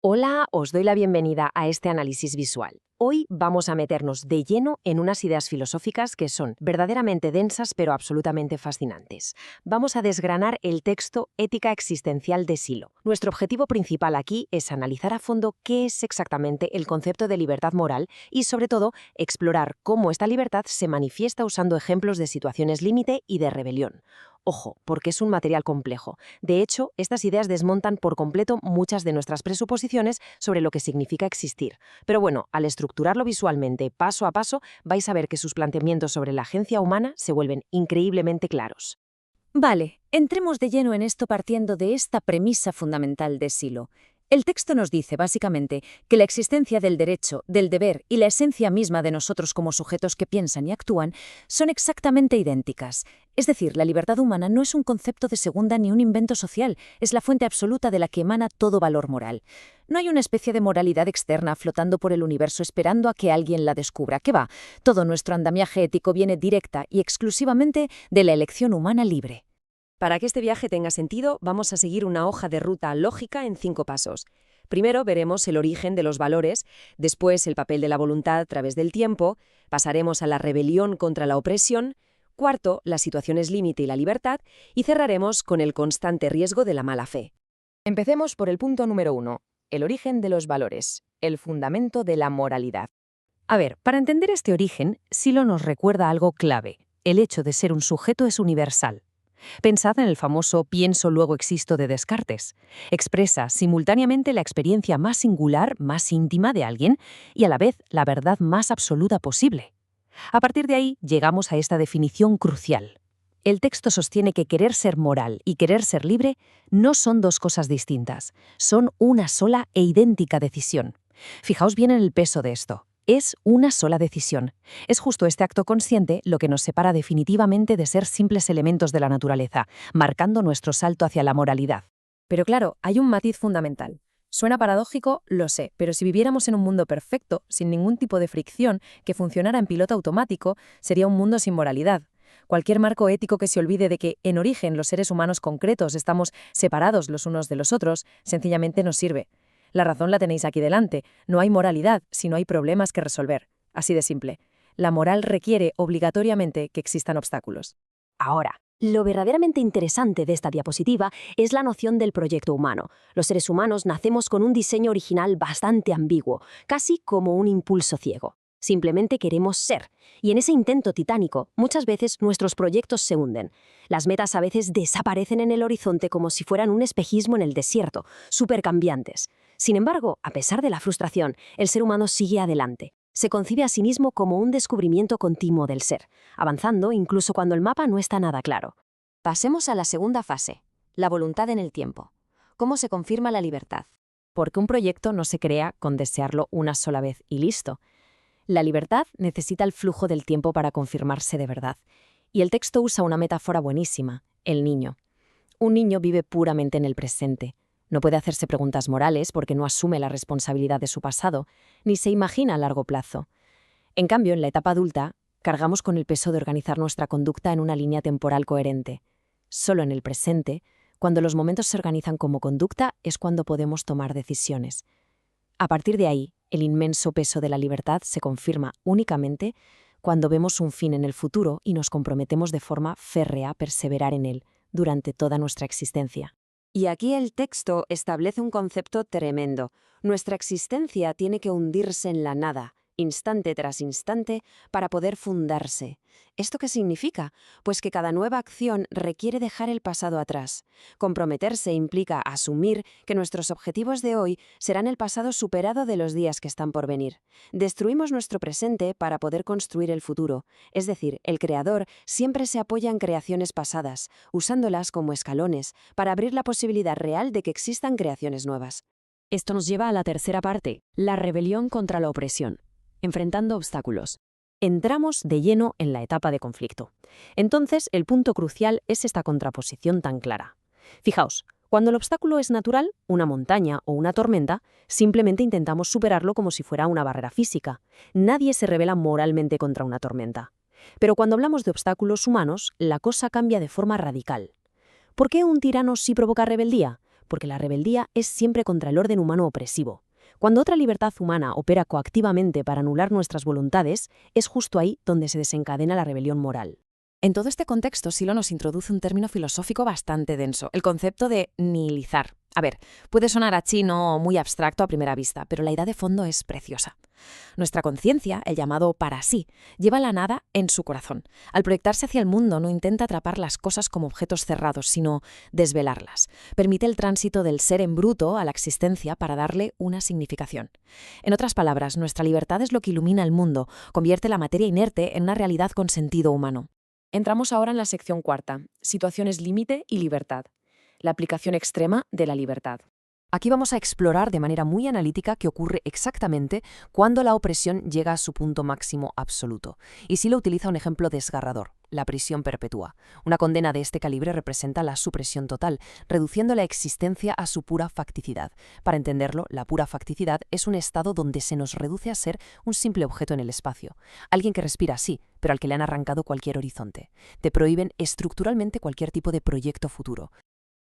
Hola, os doy la bienvenida a este análisis visual. Hoy vamos a meternos de lleno en unas ideas filosóficas que son verdaderamente densas pero absolutamente fascinantes. Vamos a desgranar el texto Ética existencial de Silo. Nuestro objetivo principal aquí es analizar a fondo qué es exactamente el concepto de libertad moral y, sobre todo, explorar cómo esta libertad se manifiesta usando ejemplos de situaciones límite y de rebelión. Ojo, porque es un material complejo. De hecho, estas ideas desmontan por completo muchas de nuestras presuposiciones sobre lo que significa existir. Pero bueno, al estructurarlo visualmente, paso a paso, vais a ver que sus planteamientos sobre la agencia humana se vuelven increíblemente claros. Vale, entremos de lleno en esto partiendo de esta premisa fundamental de Silo. El texto nos dice, básicamente, que la existencia del derecho, del deber y la esencia misma de nosotros como sujetos que piensan y actúan son exactamente idénticas. Es decir, la libertad humana no es un concepto de segunda ni un invento social, es la fuente absoluta de la que emana todo valor moral. No hay una especie de moralidad externa flotando por el universo esperando a que alguien la descubra. ¿Qué va? Todo nuestro andamiaje ético viene directa y exclusivamente de la elección humana libre. Para que este viaje tenga sentido, vamos a seguir una hoja de ruta lógica en 5 pasos. Primero veremos el origen de los valores, después el papel de la voluntad a través del tiempo, pasaremos a la rebelión contra la opresión, cuarto, las situaciones límite y la libertad, y cerraremos con el constante riesgo de la mala fe. Empecemos por el punto número 1, el origen de los valores, el fundamento de la moralidad. A ver, para entender este origen, Silo nos recuerda algo clave. El hecho de ser un sujeto es universal. Pensad en el famoso pienso luego existo de Descartes. Expresa simultáneamente la experiencia más singular, más íntima de alguien y a la vez la verdad más absoluta posible. A partir de ahí llegamos a esta definición crucial. El texto sostiene que querer ser moral y querer ser libre no son dos cosas distintas, son una sola e idéntica decisión. Fijaos bien en el peso de esto. Es una sola decisión. Es justo este acto consciente lo que nos separa definitivamente de ser simples elementos de la naturaleza, marcando nuestro salto hacia la moralidad. Pero claro, hay un matiz fundamental. Suena paradójico, lo sé, pero si viviéramos en un mundo perfecto, sin ningún tipo de fricción, que funcionara en piloto automático, sería un mundo sin moralidad. Cualquier marco ético que se olvide de que, en origen, los seres humanos concretos estamos separados los unos de los otros, sencillamente no sirve. La razón la tenéis aquí delante. No hay moralidad si no hay problemas que resolver. Así de simple. La moral requiere obligatoriamente que existan obstáculos. Ahora, lo verdaderamente interesante de esta diapositiva es la noción del proyecto humano. Los seres humanos nacemos con un diseño original bastante ambiguo, casi como un impulso ciego. Simplemente queremos ser. Y en ese intento titánico, muchas veces nuestros proyectos se hunden. Las metas a veces desaparecen en el horizonte como si fueran un espejismo en el desierto, supercambiantes. Sin embargo, a pesar de la frustración, el ser humano sigue adelante. Se concibe a sí mismo como un descubrimiento continuo del ser, avanzando incluso cuando el mapa no está nada claro. Pasemos a la segunda fase, la voluntad en el tiempo. ¿Cómo se confirma la libertad? Porque un proyecto no se crea con desearlo una sola vez y listo. La libertad necesita el flujo del tiempo para confirmarse de verdad. Y el texto usa una metáfora buenísima, el niño. Un niño vive puramente en el presente. No puede hacerse preguntas morales porque no asume la responsabilidad de su pasado, ni se imagina a largo plazo. En cambio, en la etapa adulta, cargamos con el peso de organizar nuestra conducta en una línea temporal coherente. Solo en el presente, cuando los momentos se organizan como conducta, es cuando podemos tomar decisiones. A partir de ahí, el inmenso peso de la libertad se confirma únicamente cuando vemos un fin en el futuro y nos comprometemos de forma férrea a perseverar en él durante toda nuestra existencia. Y aquí el texto establece un concepto tremendo. Nuestra existencia tiene que hundirse en la nada, instante tras instante, para poder fundarse. ¿Esto qué significa? Pues que cada nueva acción requiere dejar el pasado atrás. Comprometerse implica asumir que nuestros objetivos de hoy serán el pasado superado de los días que están por venir. Destruimos nuestro presente para poder construir el futuro. Es decir, el creador siempre se apoya en creaciones pasadas, usándolas como escalones para abrir la posibilidad real de que existan creaciones nuevas. Esto nos lleva a la tercera parte, la rebelión contra la opresión, enfrentando obstáculos. Entramos de lleno en la etapa de conflicto. Entonces, el punto crucial es esta contraposición tan clara. Fijaos, cuando el obstáculo es natural, una montaña o una tormenta, simplemente intentamos superarlo como si fuera una barrera física. Nadie se rebela moralmente contra una tormenta. Pero cuando hablamos de obstáculos humanos, la cosa cambia de forma radical. ¿Por qué un tirano sí provoca rebeldía? porque la rebeldía es siempre contra el orden humano opresivo. Cuando otra libertad humana opera coactivamente para anular nuestras voluntades, es justo ahí donde se desencadena la rebelión moral. En todo este contexto, Silo nos introduce un término filosófico bastante denso, el concepto de nihilizar. A ver, puede sonar a chino o muy abstracto a primera vista, pero la idea de fondo es preciosa. Nuestra conciencia, el llamado para sí, lleva la nada en su corazón. Al proyectarse hacia el mundo no intenta atrapar las cosas como objetos cerrados, sino desvelarlas. Permite el tránsito del ser en bruto a la existencia para darle una significación. En otras palabras, nuestra libertad es lo que ilumina el mundo, convierte la materia inerte en una realidad con sentido humano. Entramos ahora en la sección cuarta, situaciones límite y libertad. La aplicación extrema de la libertad. Aquí vamos a explorar de manera muy analítica qué ocurre exactamente cuando la opresión llega a su punto máximo absoluto. Y Silo utiliza un ejemplo desgarrador, la prisión perpetua. Una condena de este calibre representa la supresión total, reduciendo la existencia a su pura facticidad. Para entenderlo, la pura facticidad es un estado donde se nos reduce a ser un simple objeto en el espacio. Alguien que respira, sí, pero al que le han arrancado cualquier horizonte. Te prohíben estructuralmente cualquier tipo de proyecto futuro.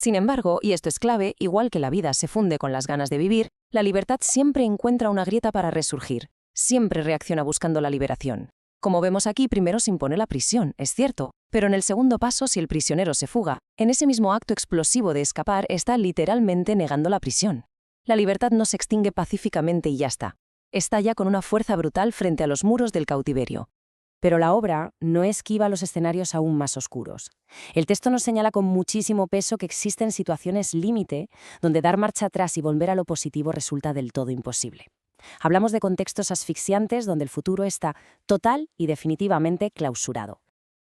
Sin embargo, y esto es clave, igual que la vida se funde con las ganas de vivir, la libertad siempre encuentra una grieta para resurgir. Siempre reacciona buscando la liberación. Como vemos aquí, primero se impone la prisión, es cierto, pero en el segundo paso, si el prisionero se fuga, en ese mismo acto explosivo de escapar está literalmente negando la prisión. La libertad no se extingue pacíficamente y ya está. Estalla con una fuerza brutal frente a los muros del cautiverio. Pero la obra no esquiva los escenarios aún más oscuros. El texto nos señala con muchísimo peso que existen situaciones límite donde dar marcha atrás y volver a lo positivo resulta del todo imposible. Hablamos de contextos asfixiantes donde el futuro está total y definitivamente clausurado.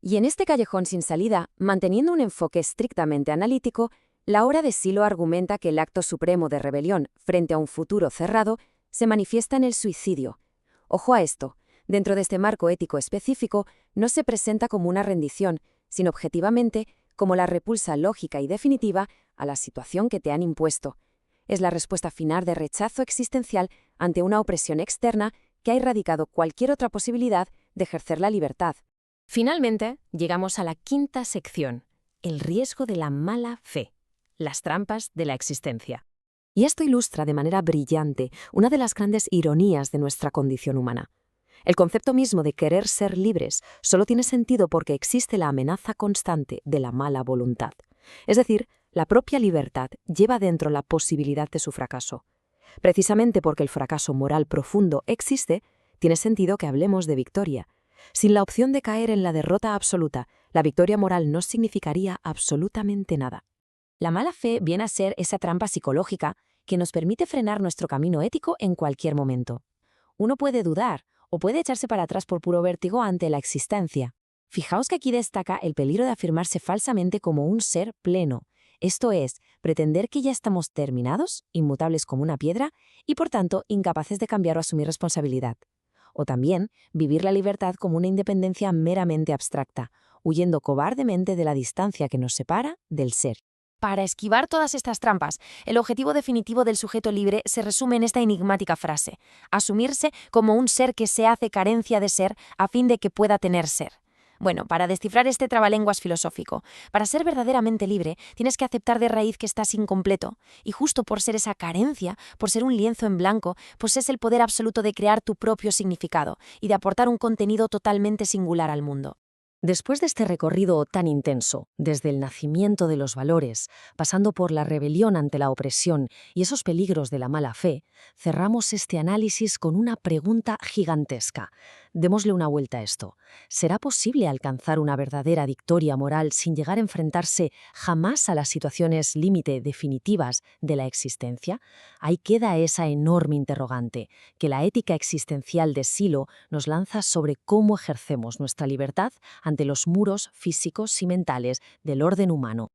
Y en este callejón sin salida, manteniendo un enfoque estrictamente analítico, la obra de Silo argumenta que el acto supremo de rebelión frente a un futuro cerrado se manifiesta en el suicidio. Ojo a esto. Dentro de este marco ético específico, no se presenta como una rendición, sino objetivamente como la repulsa lógica y definitiva a la situación que te han impuesto. Es la respuesta final de rechazo existencial ante una opresión externa que ha erradicado cualquier otra posibilidad de ejercer la libertad. Finalmente, llegamos a la quinta sección, el riesgo de la mala fe, las trampas de la existencia. Y esto ilustra de manera brillante una de las grandes ironías de nuestra condición humana. El concepto mismo de querer ser libres solo tiene sentido porque existe la amenaza constante de la mala voluntad. Es decir, la propia libertad lleva dentro la posibilidad de su fracaso. Precisamente porque el fracaso moral profundo existe, tiene sentido que hablemos de victoria. Sin la opción de caer en la derrota absoluta, la victoria moral no significaría absolutamente nada. La mala fe viene a ser esa trampa psicológica que nos permite frenar nuestro camino ético en cualquier momento. Uno puede dudar, o puede echarse para atrás por puro vértigo ante la existencia. Fijaos que aquí destaca el peligro de afirmarse falsamente como un ser pleno, esto es, pretender que ya estamos terminados, inmutables como una piedra, y por tanto incapaces de cambiar o asumir responsabilidad. O también vivir la libertad como una independencia meramente abstracta, huyendo cobardemente de la distancia que nos separa del ser. Para esquivar todas estas trampas, el objetivo definitivo del sujeto libre se resume en esta enigmática frase: asumirse como un ser que se hace carencia de ser a fin de que pueda tener ser. Bueno, para descifrar este trabalenguas filosófico, para ser verdaderamente libre, tienes que aceptar de raíz que estás incompleto, y justo por ser esa carencia, por ser un lienzo en blanco, posees el poder absoluto de crear tu propio significado y de aportar un contenido totalmente singular al mundo. Después de este recorrido tan intenso, desde el nacimiento de los valores, pasando por la rebelión ante la opresión y esos peligros de la mala fe, cerramos este análisis con una pregunta gigantesca. Démosle una vuelta a esto. ¿Será posible alcanzar una verdadera victoria moral sin llegar a enfrentarse jamás a las situaciones límite definitivas de la existencia? Ahí queda esa enorme interrogante que la ética existencial de Silo nos lanza sobre cómo ejercemos nuestra libertad ante los muros físicos y mentales del orden humano.